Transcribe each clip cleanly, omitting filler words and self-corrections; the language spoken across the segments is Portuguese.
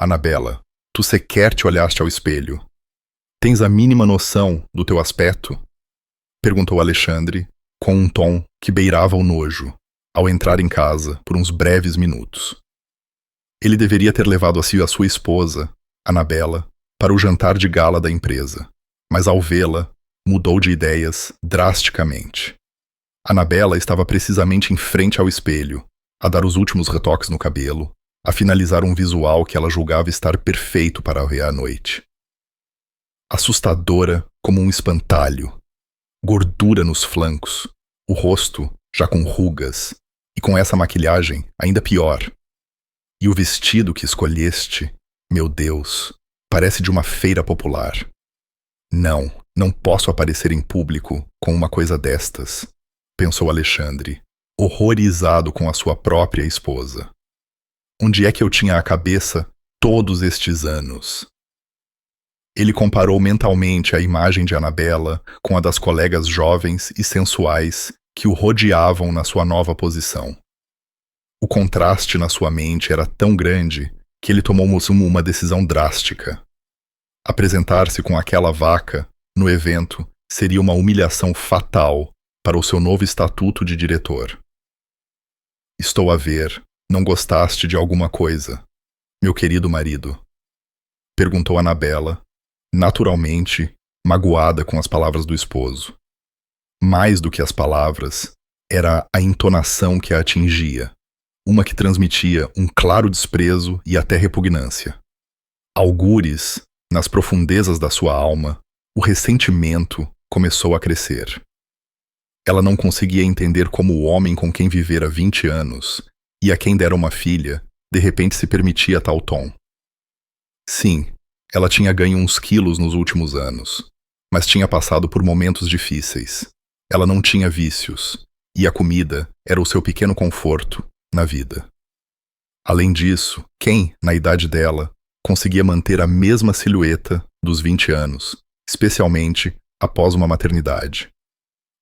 Anabela, tu sequer te olhaste ao espelho. Tens a mínima noção do teu aspecto? Perguntou Alexandre, com um tom que beirava o nojo, ao entrar em casa por uns breves minutos. Ele deveria ter levado a si a sua esposa, Anabela, para o jantar de gala da empresa, mas ao vê-la, mudou de ideias drasticamente. Anabela estava precisamente em frente ao espelho, a dar os últimos retoques no cabelo, a finalizar um visual que ela julgava estar perfeito para a noite. Assustadora como um espantalho, gordura nos flancos, o rosto já com rugas, e com essa maquilhagem ainda pior. E o vestido que escolheste, meu Deus, parece de uma feira popular. Não posso aparecer em público com uma coisa destas, pensou Alexandre, horrorizado com a sua própria esposa. Onde é que eu tinha a cabeça todos estes anos? Ele comparou mentalmente a imagem de Anabela com a das colegas jovens e sensuais que o rodeavam na sua nova posição. O contraste na sua mente era tão grande que ele tomou uma decisão drástica. Apresentar-se com aquela vaca no evento seria uma humilhação fatal para o seu novo estatuto de diretor. Estou a ver, não gostaste de alguma coisa, meu querido marido? Perguntou Anabela, naturalmente magoada com as palavras do esposo. Mais do que as palavras, era a entonação que a atingia, uma que transmitia um claro desprezo e até repugnância. Algures, nas profundezas da sua alma, o ressentimento começou a crescer. Ela não conseguia entender como o homem com quem vivera 20 anos e a quem dera uma filha, de repente se permitia tal tom. Sim, ela tinha ganho uns quilos nos últimos anos, mas tinha passado por momentos difíceis. Ela não tinha vícios, e a comida era o seu pequeno conforto na vida. Além disso, quem, na idade dela, conseguia manter a mesma silhueta dos 20 anos, especialmente após uma maternidade?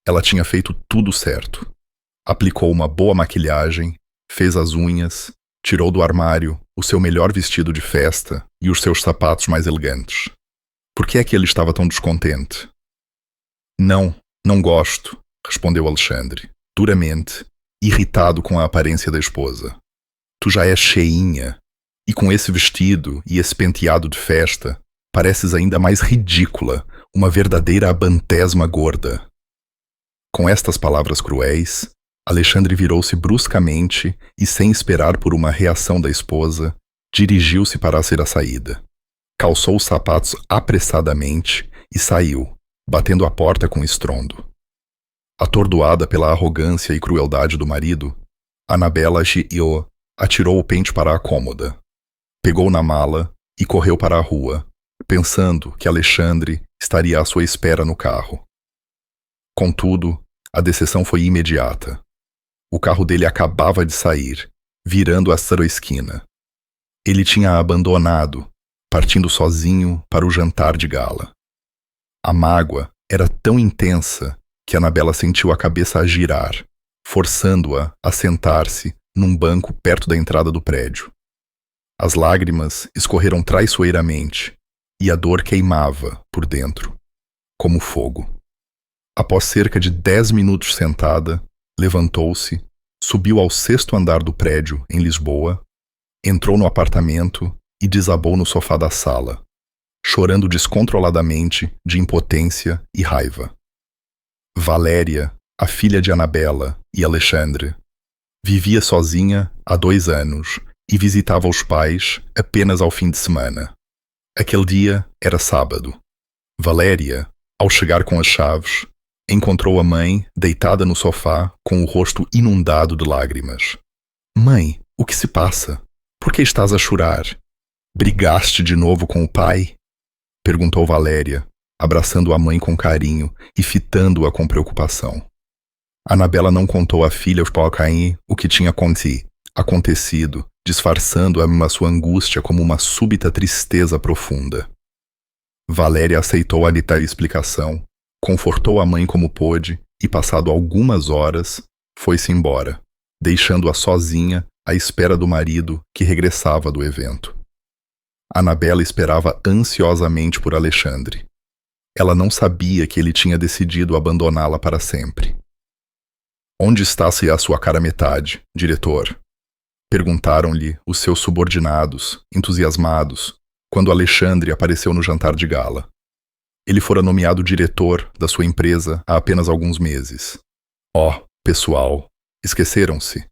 Ela tinha feito tudo certo. Aplicou uma boa maquilhagem, fez as unhas, tirou do armário o seu melhor vestido de festa e os seus sapatos mais elegantes. Por que é que ele estava tão descontente? Não gosto, respondeu Alexandre, duramente, irritado com a aparência da esposa. Tu já és cheinha, e com esse vestido e esse penteado de festa, pareces ainda mais ridícula, uma verdadeira abantesma gorda. Com estas palavras cruéis, Alexandre virou-se bruscamente e, sem esperar por uma reação da esposa, dirigiu-se para a saída. Calçou os sapatos apressadamente e saiu, batendo a porta com estrondo. Atordoada pela arrogância e crueldade do marido, Anabela atirou o pente para a cômoda, pegou na mala e correu para a rua, pensando que Alexandre estaria à sua espera no carro. Contudo, a decepção foi imediata. O carro dele acabava de sair, virando a esquina. Ele tinha abandonado, partindo sozinho para o jantar de gala. A mágoa era tão intensa que Anabela sentiu a cabeça a girar, forçando-a a sentar-se num banco perto da entrada do prédio. As lágrimas escorreram traiçoeiramente e a dor queimava por dentro, como fogo. Após cerca de 10 minutos sentada, levantou-se, subiu ao 6º andar do prédio, em Lisboa, entrou no apartamento e desabou no sofá da sala, chorando descontroladamente de impotência e raiva. Valéria, a filha de Anabela e Alexandre, vivia sozinha há 2 anos e visitava os pais apenas ao fim de semana. Aquele dia era sábado. Valéria, ao chegar com as chaves, encontrou a mãe deitada no sofá com o rosto inundado de lágrimas. Mãe, o que se passa? Por que estás a chorar? Brigaste de novo com o pai? Perguntou Valéria, abraçando a mãe com carinho e fitando-a com preocupação. Anabela não contou à filha o que tinha acontecido, disfarçando a sua angústia como uma súbita tristeza profunda. Valéria aceitou a explicação, confortou a mãe como pôde e, passado algumas horas, foi-se embora, deixando-a sozinha à espera do marido que regressava do evento. Anabela esperava ansiosamente por Alexandre. Ela não sabia que ele tinha decidido abandoná-la para sempre. Onde está-se a sua cara metade, diretor? Perguntaram-lhe os seus subordinados, entusiasmados, quando Alexandre apareceu no jantar de gala. Ele fora nomeado diretor da sua empresa há apenas alguns meses. Oh, pessoal, esqueceram-se.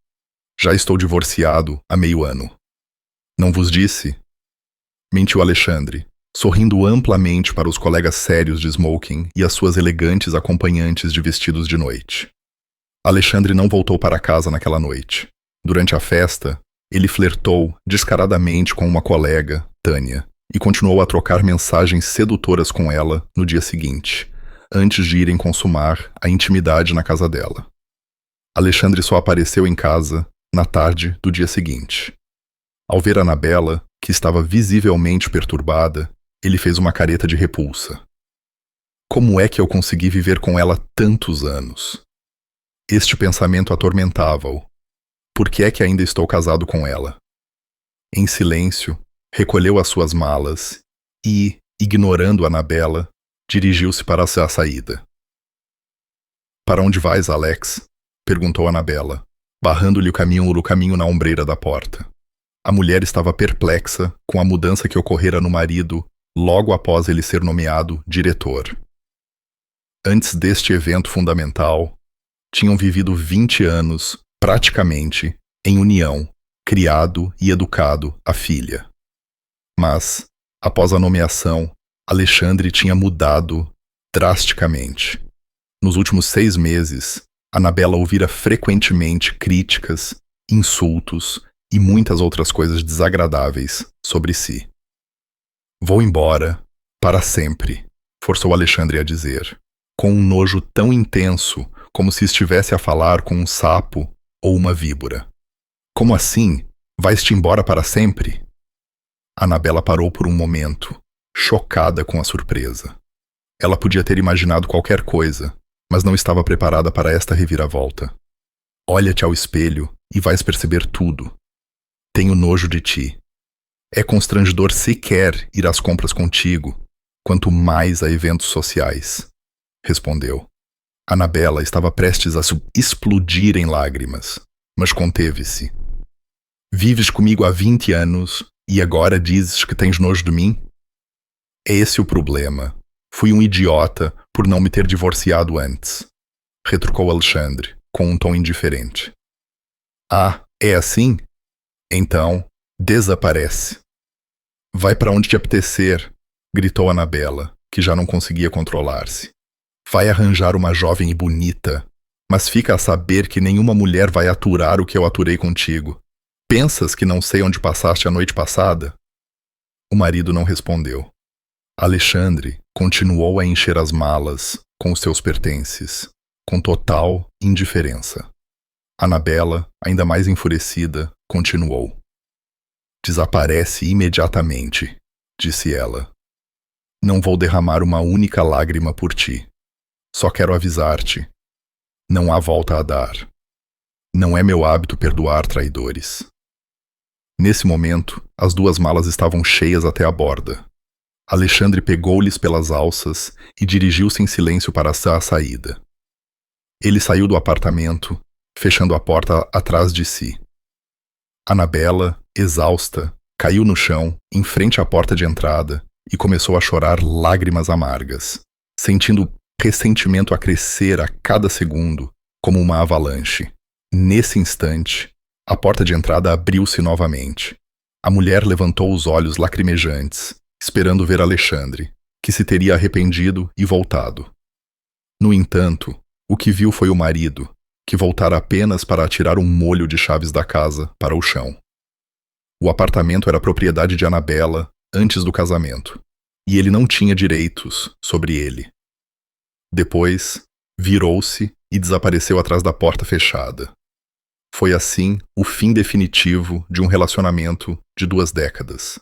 Já estou divorciado há meio ano. Não vos disse? Mentiu Alexandre, sorrindo amplamente para os colegas sérios de smoking e as suas elegantes acompanhantes de vestidos de noite. Alexandre não voltou para casa naquela noite. Durante a festa, ele flertou descaradamente com uma colega, Tânia, e continuou a trocar mensagens sedutoras com ela no dia seguinte, antes de irem consumar a intimidade na casa dela. Alexandre só apareceu em casa na tarde do dia seguinte. Ao ver Anabela, que estava visivelmente perturbada, ele fez uma careta de repulsa. Como é que eu consegui viver com ela tantos anos? Este pensamento atormentava-o. Por que é que ainda estou casado com ela? Em silêncio, recolheu as suas malas e, ignorando Anabela, dirigiu-se para a saída. Para onde vais, Alex? Perguntou Anabela, barrando-lhe o caminho na ombreira da porta. A mulher estava perplexa com a mudança que ocorrera no marido logo após ele ser nomeado diretor. Antes deste evento fundamental, tinham vivido 20 anos, praticamente, em união, criado e educado a filha. Mas, após a nomeação, Alexandre tinha mudado drasticamente. Nos últimos 6 meses, Anabela ouvira frequentemente críticas, insultos e muitas outras coisas desagradáveis sobre si. Vou embora, para sempre, forçou Alexandre a dizer, com um nojo tão intenso como se estivesse a falar com um sapo ou uma víbora. Como assim? Vais-te embora para sempre? Anabela parou por um momento, chocada com a surpresa. Ela podia ter imaginado qualquer coisa, mas não estava preparada para esta reviravolta. Olha-te ao espelho e vais perceber tudo. Tenho nojo de ti. É constrangedor sequer ir às compras contigo, quanto mais a eventos sociais, respondeu. Anabela estava prestes a explodir em lágrimas, mas conteve-se. Vives comigo há 20 anos e agora dizes que tens nojo de mim? É esse o problema. Fui um idiota por não me ter divorciado antes, retrucou Alexandre, com um tom indiferente. Ah, é assim? Então, desaparece. Vai para onde te apetecer, gritou Anabela, que já não conseguia controlar-se. Vai arranjar uma jovem e bonita, mas fica a saber que nenhuma mulher vai aturar o que eu aturei contigo. Pensas que não sei onde passaste a noite passada? O marido não respondeu. Alexandre continuou a encher as malas com os seus pertences, com total indiferença. Anabela, ainda mais enfurecida, continuou. Desaparece imediatamente, disse ela. Não vou derramar uma única lágrima por ti. Só quero avisar-te. Não há volta a dar. Não é meu hábito perdoar traidores. Nesse momento, as 2 malas estavam cheias até a borda. Alexandre pegou-lhes pelas alças e dirigiu-se em silêncio para a saída. Ele saiu do apartamento, fechando a porta atrás de si. Anabela, exausta, caiu no chão, em frente à porta de entrada, e começou a chorar lágrimas amargas, sentindo ressentimento a crescer a cada segundo, como uma avalanche. Nesse instante, a porta de entrada abriu-se novamente. A mulher levantou os olhos lacrimejantes, esperando ver Alexandre, que se teria arrependido e voltado. No entanto, o que viu foi o marido, que voltara apenas para atirar um molho de chaves da casa para o chão. O apartamento era propriedade de Anabela antes do casamento, e ele não tinha direitos sobre ele. Depois, virou-se e desapareceu atrás da porta fechada. Foi assim o fim definitivo de um relacionamento de 2 décadas.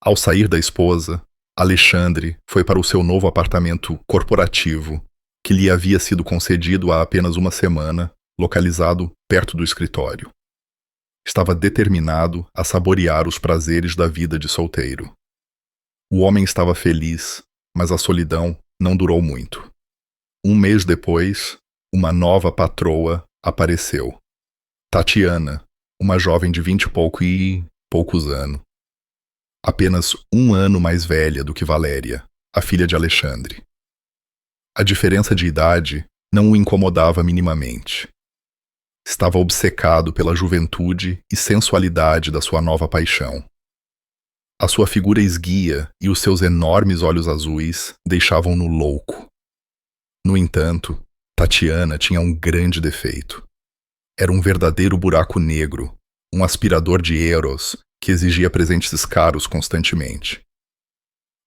Ao sair da esposa, Alexandre foi para o seu novo apartamento corporativo, que lhe havia sido concedido há apenas uma semana, localizado perto do escritório. Estava determinado a saborear os prazeres da vida de solteiro. O homem estava feliz, mas a solidão não durou muito. Um mês depois, uma nova patroa apareceu. Tatiana, uma jovem de 20 e poucos anos. Apenas um ano mais velha do que Valéria, a filha de Alexandre. A diferença de idade não o incomodava minimamente. Estava obcecado pela juventude e sensualidade da sua nova paixão. A sua figura esguia e os seus enormes olhos azuis deixavam-no louco. No entanto, Tatiana tinha um grande defeito. Era um verdadeiro buraco negro, um aspirador de Eros que exigia presentes caros constantemente.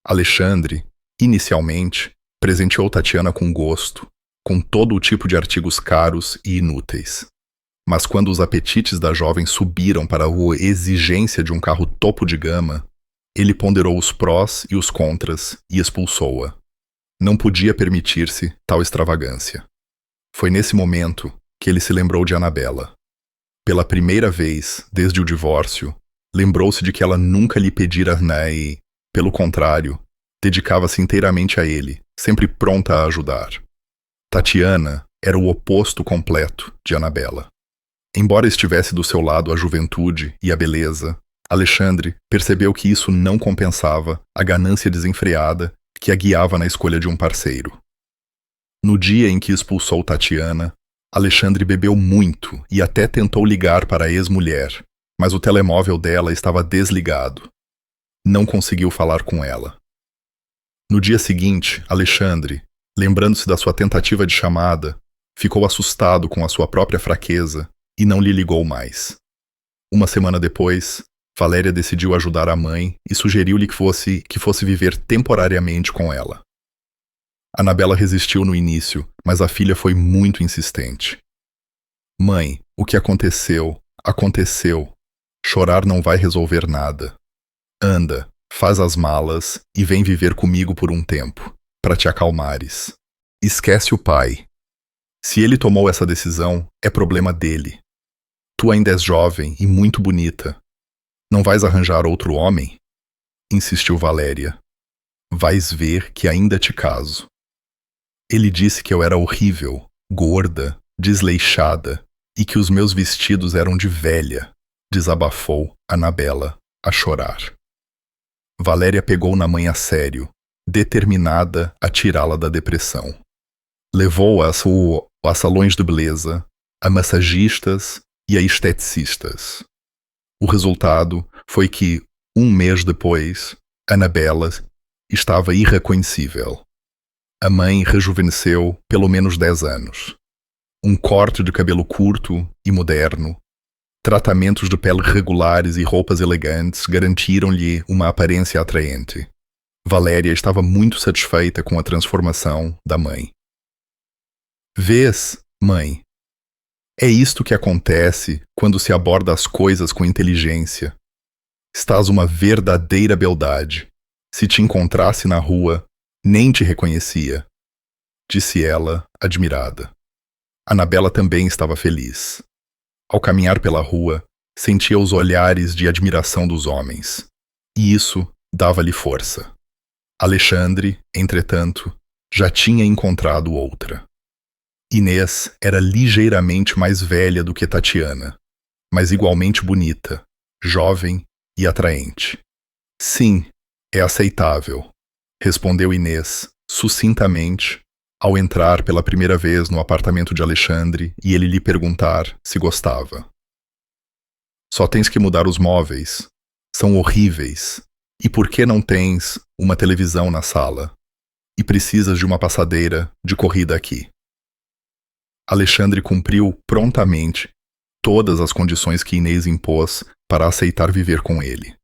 Alexandre, inicialmente, presenteou Tatiana com gosto, com todo o tipo de artigos caros e inúteis. Mas quando os apetites da jovem subiram para a exigência de um carro topo de gama, ele ponderou os prós e os contras e expulsou-a. Não podia permitir-se tal extravagância. Foi nesse momento que ele se lembrou de Anabela. Pela primeira vez desde o divórcio, lembrou-se de que ela nunca lhe pedira nada e, pelo contrário, dedicava-se inteiramente a ele, sempre pronta a ajudar. Tatiana era o oposto completo de Anabela. Embora estivesse do seu lado a juventude e a beleza, Alexandre percebeu que isso não compensava a ganância desenfreada que a guiava na escolha de um parceiro. No dia em que expulsou Tatiana, Alexandre bebeu muito e até tentou ligar para a ex-mulher, mas o telemóvel dela estava desligado. Não conseguiu falar com ela. No dia seguinte, Alexandre, lembrando-se da sua tentativa de chamada, ficou assustado com a sua própria fraqueza e não lhe ligou mais. Uma semana depois, Valéria decidiu ajudar a mãe e sugeriu-lhe que fosse viver temporariamente com ela. Anabela resistiu no início, mas a filha foi muito insistente. Mãe, o que aconteceu, aconteceu. Chorar não vai resolver nada. Anda, faz as malas e vem viver comigo por um tempo, para te acalmares. Esquece o pai. Se ele tomou essa decisão, é problema dele. Tu ainda és jovem e muito bonita. Não vais arranjar outro homem? Insistiu Valéria. Vais ver que ainda te caso. Ele disse que eu era horrível, gorda, desleixada e que os meus vestidos eram de velha, desabafou Anabela a chorar. Valéria pegou na mãe a sério, determinada a tirá-la da depressão. Levou-a a salões de beleza, a massagistas e a esteticistas. O resultado foi que, um mês depois, Anabela estava irreconhecível. A mãe rejuvenesceu pelo menos 10 anos. Um corte de cabelo curto e moderno, tratamentos de pele regulares e roupas elegantes garantiram-lhe uma aparência atraente. Valéria estava muito satisfeita com a transformação da mãe. Vês, mãe? É isto que acontece quando se aborda as coisas com inteligência. Estás uma verdadeira beldade. Se te encontrasse na rua, nem te reconhecia, disse ela, admirada. Anabela também estava feliz. Ao caminhar pela rua, sentia os olhares de admiração dos homens, e isso dava-lhe força. Alexandre, entretanto, já tinha encontrado outra. Inês era ligeiramente mais velha do que Tatiana, mas igualmente bonita, jovem e atraente. Sim, é aceitável, respondeu Inês, sucintamente, ao entrar pela primeira vez no apartamento de Alexandre e ele lhe perguntar se gostava. Só tens que mudar os móveis. São horríveis. E por que não tens uma televisão na sala? E precisas de uma passadeira de corrida aqui. Alexandre cumpriu prontamente todas as condições que Inês impôs para aceitar viver com ele.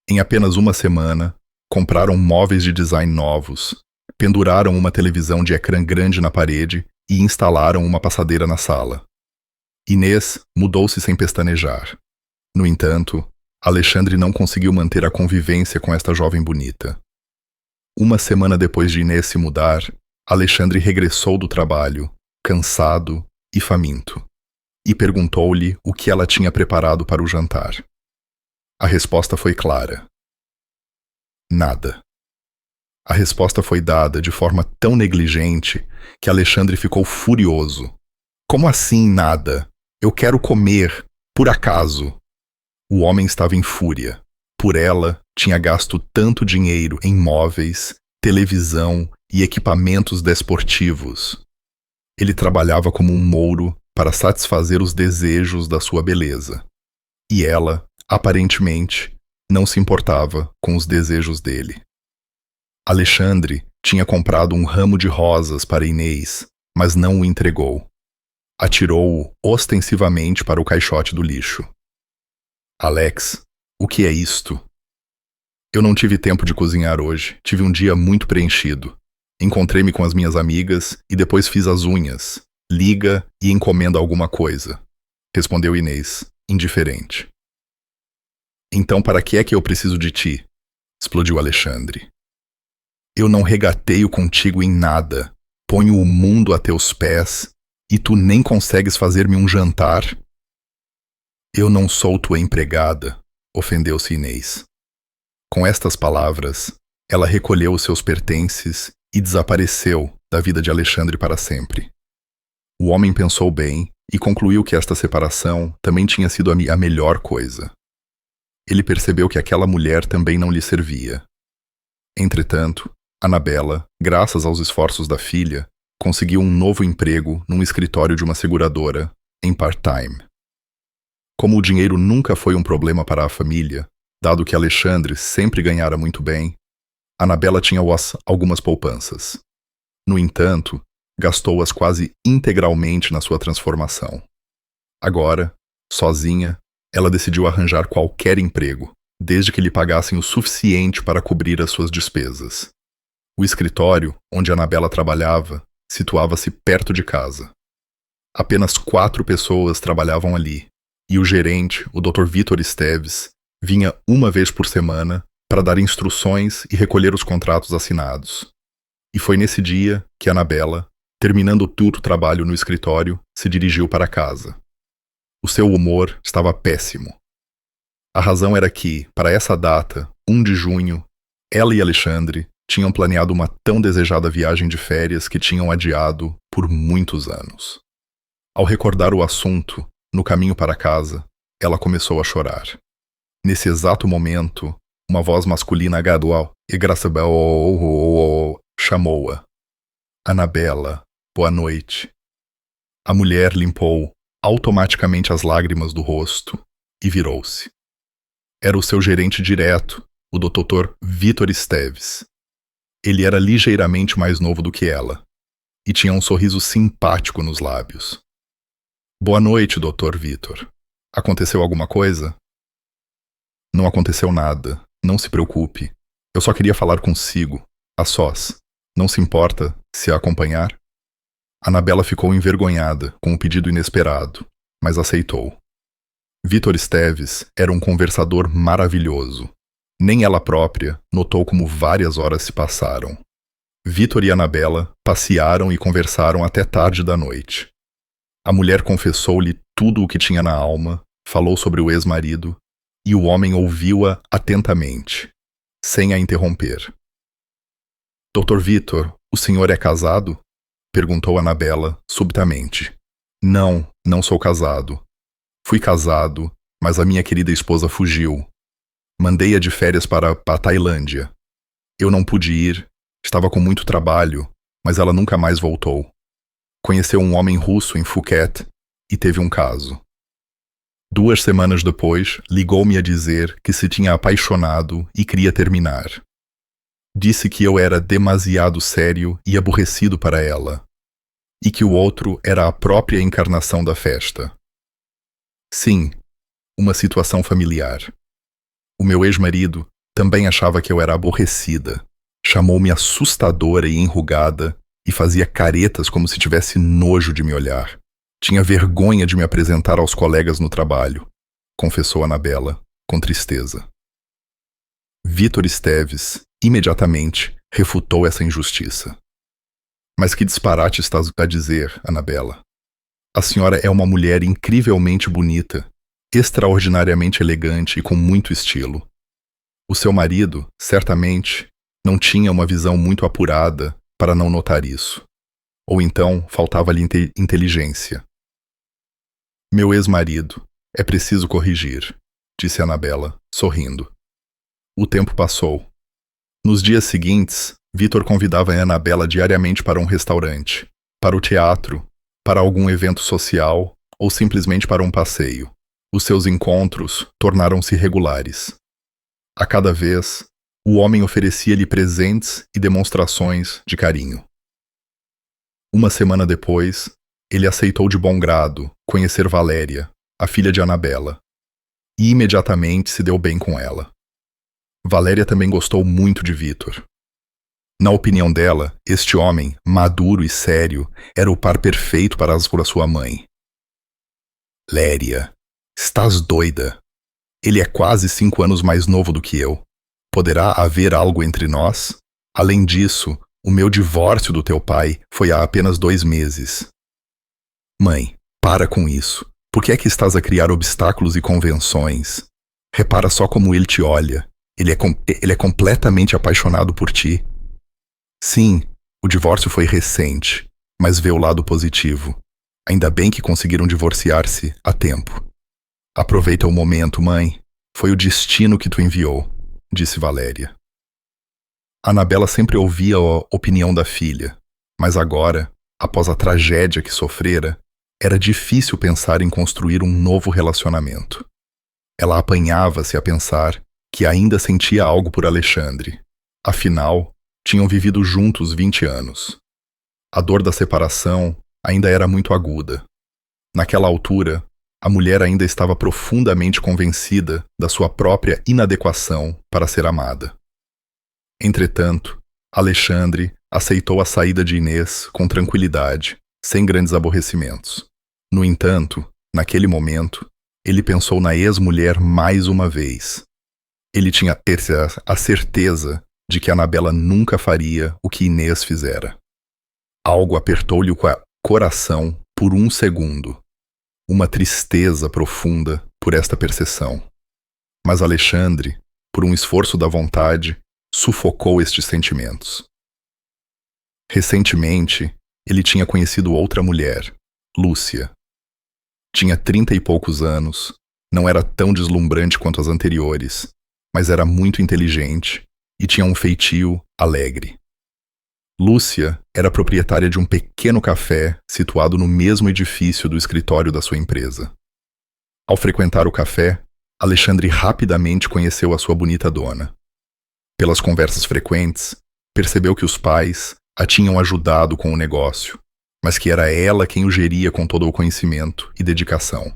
Em apenas uma semana, compraram móveis de design novos, penduraram uma televisão de ecrã grande na parede e instalaram uma passadeira na sala. Inês mudou-se sem pestanejar. No entanto, Alexandre não conseguiu manter a convivência com esta jovem bonita. Uma semana depois de Inês se mudar, Alexandre regressou do trabalho, cansado e faminto, e perguntou-lhe o que ela tinha preparado para o jantar. A resposta foi clara. nada. A resposta foi dada de forma tão negligente que Alexandre ficou furioso. Como assim nada? Eu quero comer, por acaso. O homem estava em fúria. Por ela, tinha gasto tanto dinheiro em móveis, televisão e equipamentos desportivos. Ele trabalhava como um mouro para satisfazer os desejos da sua beleza. E ela, aparentemente, não se importava com os desejos dele. Alexandre tinha comprado um ramo de rosas para Inês, mas não o entregou. Atirou-o ostensivamente para o caixote do lixo. Alex, o que é isto? Eu não tive tempo de cozinhar hoje, tive um dia muito preenchido. Encontrei-me com as minhas amigas e depois fiz as unhas. Liga e encomenda alguma coisa, respondeu Inês, indiferente. Então para que é que eu preciso de ti? Explodiu Alexandre. Eu não regateio contigo em nada, ponho o mundo a teus pés e tu nem consegues fazer-me um jantar? Eu não sou tua empregada, ofendeu-se Inês. Com estas palavras, ela recolheu os seus pertences e desapareceu da vida de Alexandre para sempre. O homem pensou bem e concluiu que esta separação também tinha sido a melhor coisa. Ele percebeu que aquela mulher também não lhe servia. Entretanto, Anabela, graças aos esforços da filha, conseguiu um novo emprego num escritório de uma seguradora, em part-time. Como o dinheiro nunca foi um problema para a família, dado que Alexandre sempre ganhara muito bem, Anabela tinha algumas poupanças. No entanto, gastou-as quase integralmente na sua transformação. Agora, sozinha, ela decidiu arranjar qualquer emprego, desde que lhe pagassem o suficiente para cobrir as suas despesas. O escritório, onde Anabela trabalhava, situava-se perto de casa. Apenas 4 pessoas trabalhavam ali, e o gerente, o Dr. Vitor Esteves, vinha uma vez por semana para dar instruções e recolher os contratos assinados. E foi nesse dia que Anabela, terminando todo o trabalho no escritório, se dirigiu para casa. O seu humor estava péssimo. A razão era que, para essa data, 1 de junho, ela e Alexandre tinham planeado uma tão desejada viagem de férias que tinham adiado por muitos anos. Ao recordar o assunto, no caminho para casa, ela começou a chorar. Nesse exato momento, uma voz masculina gradual e graçosa chamou-a. Anabela, boa noite. A mulher limpou automaticamente as lágrimas do rosto e virou-se. Era o seu gerente direto, o Dr. Vitor Esteves. Ele era ligeiramente mais novo do que ela, e tinha um sorriso simpático nos lábios. Boa noite, Dr. Vitor. Aconteceu alguma coisa? Não aconteceu nada, não se preocupe. Eu só queria falar consigo, a sós. Não se importa se a acompanhar? Anabela ficou envergonhada com o pedido inesperado, mas aceitou. Vitor Esteves era um conversador maravilhoso. Nem ela própria notou como várias horas se passaram. Vitor e Anabela passearam e conversaram até tarde da noite. A mulher confessou-lhe tudo o que tinha na alma, falou sobre o ex-marido, e o homem ouviu-a atentamente, sem a interromper. Dr. Vitor, o senhor é casado? Perguntou Anabela, subitamente. Não, não sou casado. Fui casado, mas a minha querida esposa fugiu. Mandei-a de férias para a Tailândia. Eu não pude ir, estava com muito trabalho, mas ela nunca mais voltou. Conheceu um homem russo em Phuket e teve um caso. 2 semanas depois, ligou-me a dizer que se tinha apaixonado e queria terminar. Disse que eu era demasiado sério e aborrecido para ela, e que o outro era a própria encarnação da festa. Sim, uma situação familiar. O meu ex-marido também achava que eu era aborrecida. Chamou-me assustadora e enrugada e fazia caretas como se tivesse nojo de me olhar. Tinha vergonha de me apresentar aos colegas no trabalho, confessou Anabela, com tristeza. Vitor Esteves, imediatamente, refutou essa injustiça. Mas que disparate estás a dizer, Anabela? A senhora é uma mulher incrivelmente bonita, extraordinariamente elegante e com muito estilo. O seu marido, certamente, não tinha uma visão muito apurada para não notar isso. Ou então faltava-lhe inteligência. Meu ex-marido, é preciso corrigir, disse Annabella, sorrindo. O tempo passou. Nos dias seguintes, Vitor convidava a Annabella diariamente para um restaurante, para o teatro, para algum evento social ou simplesmente para um passeio. Os seus encontros tornaram-se regulares. A cada vez, o homem oferecia-lhe presentes e demonstrações de carinho. Uma semana depois, ele aceitou de bom grado conhecer Valéria, a filha de Annabella, e imediatamente se deu bem com ela. Valéria também gostou muito de Vitor. Na opinião dela, este homem, maduro e sério, era o par perfeito para sua mãe. Léria, estás doida. Ele é quase 5 anos mais novo do que eu. Poderá haver algo entre nós? Além disso, o meu divórcio do teu pai foi há apenas 2 meses. Mãe, para com isso. Por que é que estás a criar obstáculos e convenções? Repara só como ele te olha. Ele é completamente apaixonado por ti. Sim, o divórcio foi recente, mas vê o lado positivo. Ainda bem que conseguiram divorciar-se a tempo. Aproveita o momento, mãe. Foi o destino que tu enviou, disse Valéria. Annabella sempre ouvia a opinião da filha, mas agora, após a tragédia que sofrera, era difícil pensar em construir um novo relacionamento. Ela apanhava-se a pensar que ainda sentia algo por Alexandre. Afinal, tinham vivido juntos 20 anos. A dor da separação ainda era muito aguda. Naquela altura, a mulher ainda estava profundamente convencida da sua própria inadequação para ser amada. Entretanto, Alexandre aceitou a saída de Inês com tranquilidade, sem grandes aborrecimentos. No entanto, naquele momento, ele pensou na ex-mulher mais uma vez. Ele tinha a certeza de que Annabella nunca faria o que Inês fizera. Algo apertou-lhe o coração por 1 segundo. Uma tristeza profunda por esta percepção. Mas Alexandre, por um esforço da vontade, sufocou estes sentimentos. Recentemente, ele tinha conhecido outra mulher, Lúcia. Tinha 30 e poucos anos, não era tão deslumbrante quanto as anteriores, mas era muito inteligente e tinha um feitio alegre. Lúcia era proprietária de um pequeno café situado no mesmo edifício do escritório da sua empresa. Ao frequentar o café, Alexandre rapidamente conheceu a sua bonita dona. Pelas conversas frequentes, percebeu que os pais a tinham ajudado com o negócio, mas que era ela quem o geria com todo o conhecimento e dedicação.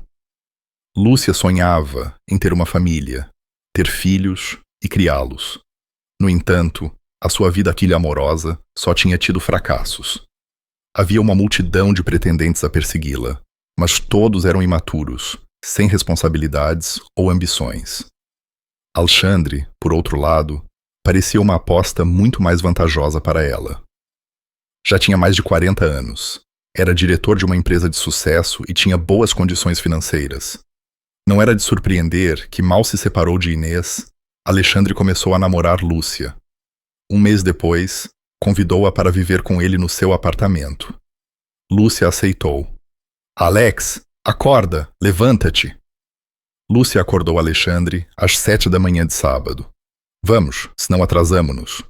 Lúcia sonhava em ter uma família, ter filhos e criá-los. No entanto, a sua vida amorosa só tinha tido fracassos. Havia uma multidão de pretendentes a persegui-la, mas todos eram imaturos, sem responsabilidades ou ambições. Alexandre, por outro lado, parecia uma aposta muito mais vantajosa para ela. Já tinha mais de 40 anos, era diretor de uma empresa de sucesso e tinha boas condições financeiras. Não era de surpreender que, mal se separou de Inês, Alexandre começou a namorar Lúcia. 1 mês depois, convidou-a para viver com ele no seu apartamento. Lúcia aceitou. Alex, acorda, levanta-te. Lúcia acordou Alexandre às 7 da manhã de sábado. Vamos, senão atrasamo-nos.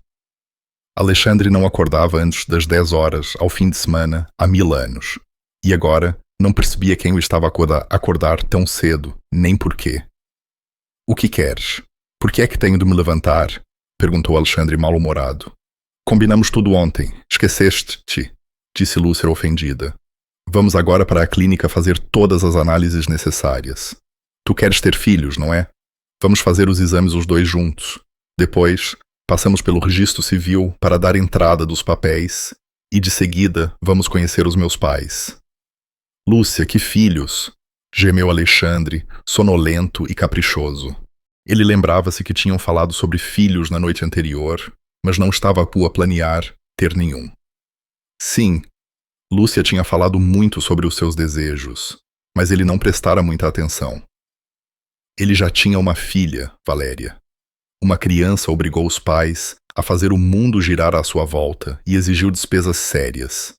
Alexandre não acordava antes das 10 horas ao fim de semana há 1000 anos. E agora não percebia quem o estava a acordar tão cedo, nem porquê. O que queres? Por que é que tenho de me levantar? Perguntou Alexandre mal-humorado. Combinamos tudo ontem. Esqueceste-te, disse Lúcia ofendida. Vamos agora para a clínica fazer todas as análises necessárias. Tu queres ter filhos, não é? Vamos fazer os exames os 2 juntos. Depois, passamos pelo registro civil para dar entrada dos papéis e, de seguida, vamos conhecer os meus pais. Lúcia, que filhos! Gemeu Alexandre, sonolento e caprichoso. Ele lembrava-se que tinham falado sobre filhos na noite anterior, mas não estava a planear ter nenhum. Sim, Lúcia tinha falado muito sobre os seus desejos, mas ele não prestara muita atenção. Ele já tinha uma filha, Valéria. uma criança obrigou os pais a fazer o mundo girar à sua volta e exigiu despesas sérias.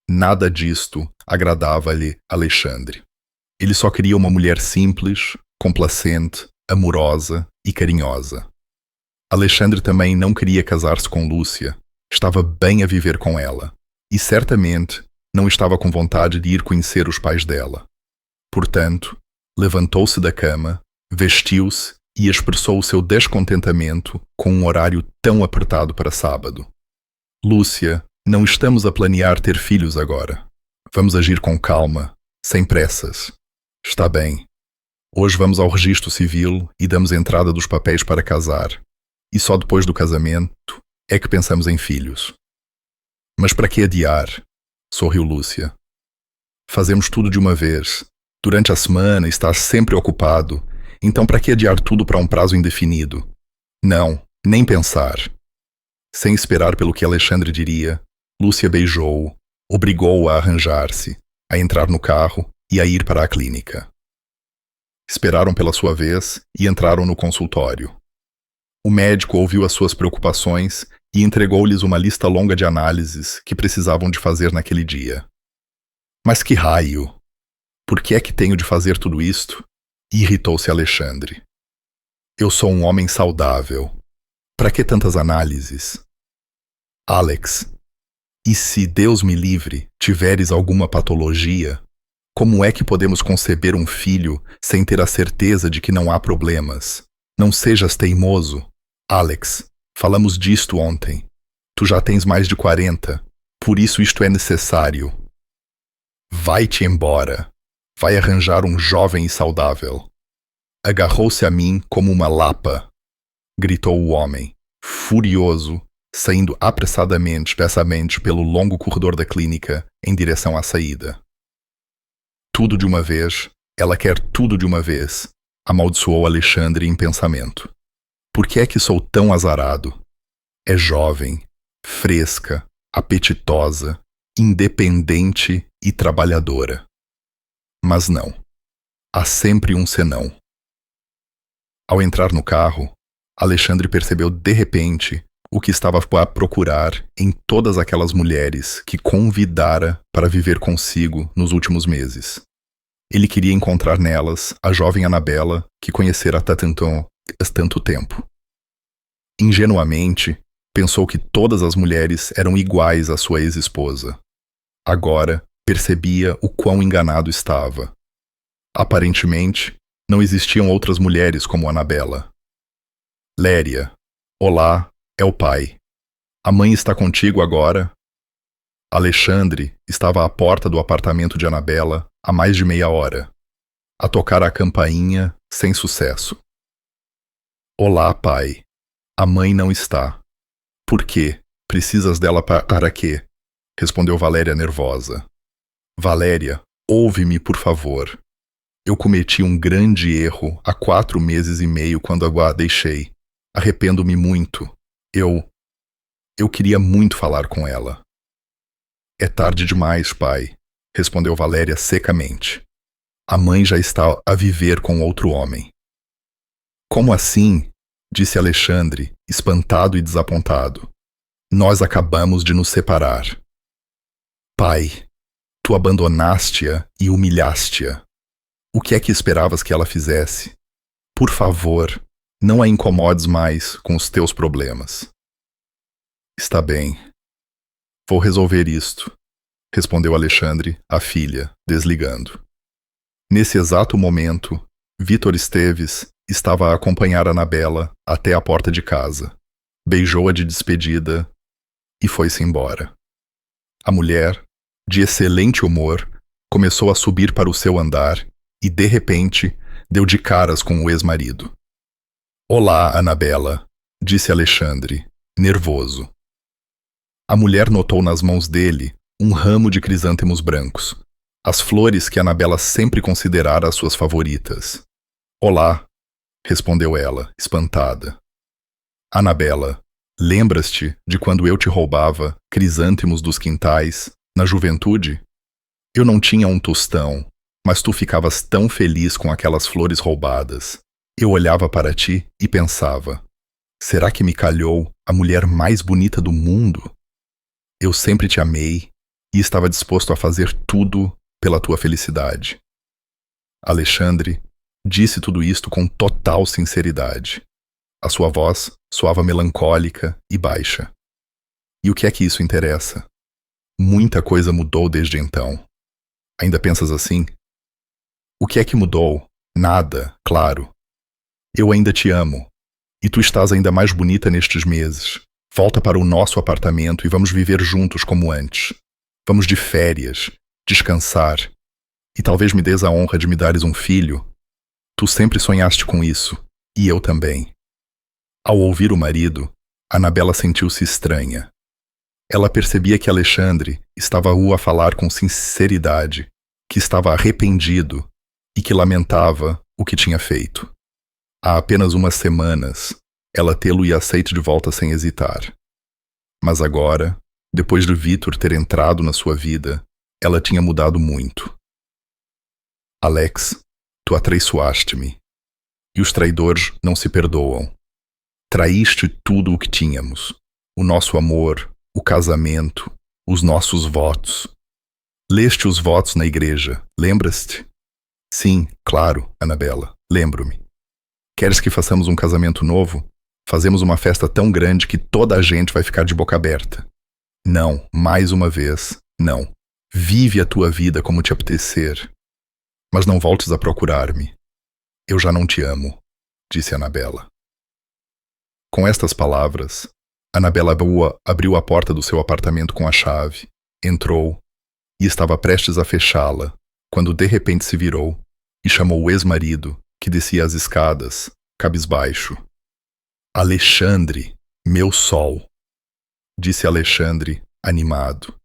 Nada disto agradava-lhe Alexandre. Ele só queria uma mulher simples, complacente, amorosa e carinhosa. Alexandre também não queria casar-se com Lúcia. Estava bem a viver com ela. E certamente não estava com vontade de ir conhecer os pais dela. Portanto, levantou-se da cama, vestiu-se e expressou o seu descontentamento com um horário tão apertado para sábado. Lúcia, não estamos a planear ter filhos agora. Vamos agir com calma, sem pressas. Está bem. Hoje vamos ao registro civil e damos entrada dos papéis para casar. E só depois do casamento é que pensamos em filhos. Mas para que adiar? Sorriu Lúcia. Fazemos tudo de uma vez. Durante a semana estás sempre ocupado. Então para que adiar tudo para um prazo indefinido? Não, nem pensar. Sem esperar pelo que Alexandre diria, Lúcia beijou-o, obrigou-o a arranjar-se, a entrar no carro e a ir para a clínica. Esperaram pela sua vez e entraram no consultório. O médico ouviu as suas preocupações e entregou-lhes uma lista longa de análises que precisavam de fazer naquele dia. Mas que raio! Por que é que tenho de fazer tudo isto? Irritou-se Alexandre. Eu sou um homem saudável. Para que tantas análises? Alex, e se Deus me livre, tiveres alguma patologia, como é que podemos conceber um filho sem ter a certeza de que não há problemas? Não sejas teimoso. Alex, falamos disto ontem. Tu já tens mais de 40, por isso isto é necessário. Vai-te embora. Vai arranjar um jovem e saudável. Agarrou-se a mim como uma lapa, gritou o homem, furioso, saindo apressadamente pelo longo corredor da clínica em direção à saída. Tudo de uma vez, ela quer tudo de uma vez, amaldiçoou Alexandre em pensamento. Por que é que sou tão azarado? É jovem, fresca, apetitosa, independente e trabalhadora. Mas não. Há sempre um senão. Ao entrar no carro, Alexandre percebeu de repente o que estava a procurar em todas aquelas mulheres que convidara para viver consigo nos últimos meses. Ele queria encontrar nelas a jovem Anabela que conhecera há tanto tempo. Ingenuamente, pensou que todas as mulheres eram iguais à sua ex-esposa. Agora, percebia o quão enganado estava. Aparentemente, não existiam outras mulheres como Anabela. Léria, olá, é o pai. A mãe está contigo agora? Alexandre estava à porta do apartamento de Anabela há mais de meia hora, a tocar a campainha sem sucesso. Olá, pai. A mãe não está. Por quê? Precisas dela para quê? Respondeu Valéria nervosa. Valéria, ouve-me, por favor. Eu cometi um grande erro há 4 meses e meio quando a deixei. Arrependo-me muito. Eu queria muito falar com ela. É tarde demais, pai, respondeu Valéria secamente. A mãe já está a viver com outro homem. Como assim? Disse Alexandre, espantado e desapontado. Nós acabamos de nos separar. Pai, tu abandonaste-a e humilhaste-a. O que é que esperavas que ela fizesse? Por favor, não a incomodes mais com os teus problemas. Está bem. Vou resolver isto, respondeu Alexandre, a filha, desligando. Nesse exato momento, Vítor Esteves estava a acompanhar Anabela até a porta de casa, beijou-a de despedida e foi-se embora. A mulher, de excelente humor, começou a subir para o seu andar e, de repente, deu de caras com o ex-marido. Olá, Anabela, disse Alexandre, nervoso. A mulher notou nas mãos dele um ramo de crisântemos brancos, as flores que Anabela sempre considerara as suas favoritas. Olá, respondeu ela, espantada. Anabela, lembras-te de quando eu te roubava crisântemos dos quintais, na juventude? Eu não tinha um tostão, mas tu ficavas tão feliz com aquelas flores roubadas. Eu olhava para ti e pensava, Será que me calhou a mulher mais bonita do mundo? Eu sempre te amei e estava disposto a fazer tudo pela tua felicidade. Alexandre disse tudo isto com total sinceridade. A sua voz soava melancólica e baixa. E o que é que isso interessa? Muita coisa mudou desde então. Ainda pensas assim? O que é que mudou? Nada, claro. Eu ainda te amo. E tu estás ainda mais bonita nestes meses. Volta para o nosso apartamento e vamos viver juntos como antes. Vamos de férias, descansar. E talvez me des a honra de me dares um filho. Tu sempre sonhaste com isso, e eu também. Ao ouvir o marido, Anabela sentiu-se estranha. Ela percebia que Alexandre estava a falar com sinceridade, que estava arrependido e que lamentava o que tinha feito. Há apenas umas semanas, ela tê-lo ia aceite de volta sem hesitar. Mas agora, depois de Vítor ter entrado na sua vida, ela tinha mudado muito. Alex, tu atraiçoaste-me. E os traidores não se perdoam. Traíste tudo o que tínhamos. O nosso amor, o casamento, os nossos votos. Leste os votos na igreja, lembras-te? Sim, claro, Anabela, lembro-me. Queres que façamos um casamento novo? Fazemos uma festa tão grande que toda a gente vai ficar de boca aberta. Não, mais uma vez, não. Vive a tua vida como te apetecer. Mas não voltes a procurar-me. Eu já não te amo, disse Anabela. Com estas palavras, Anabela Boa abriu a porta do seu apartamento com a chave, entrou e estava prestes a fechá-la, quando de repente se virou e chamou o ex-marido, que descia as escadas, cabisbaixo. Alexandre, meu sol, disse Alexandre, animado.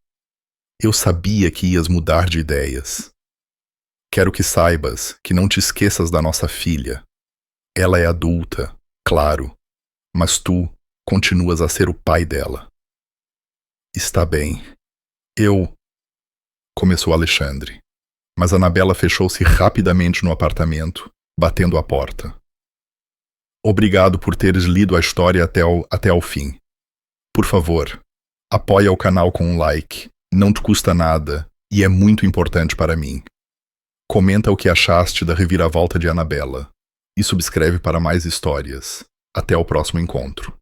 Eu sabia que ias mudar de ideias. Quero que saibas que não te esqueças da nossa filha. Ela é adulta, claro, mas tu continuas a ser o pai dela. Está bem. Começou Alexandre, mas Anabela fechou-se rapidamente no apartamento, batendo a porta. Obrigado por teres lido a história até ao fim. Por favor, apoia o canal com um like, não te custa nada e é muito importante para mim. Comenta o que achaste da reviravolta de Anabela e subscreve para mais histórias. Até o próximo encontro.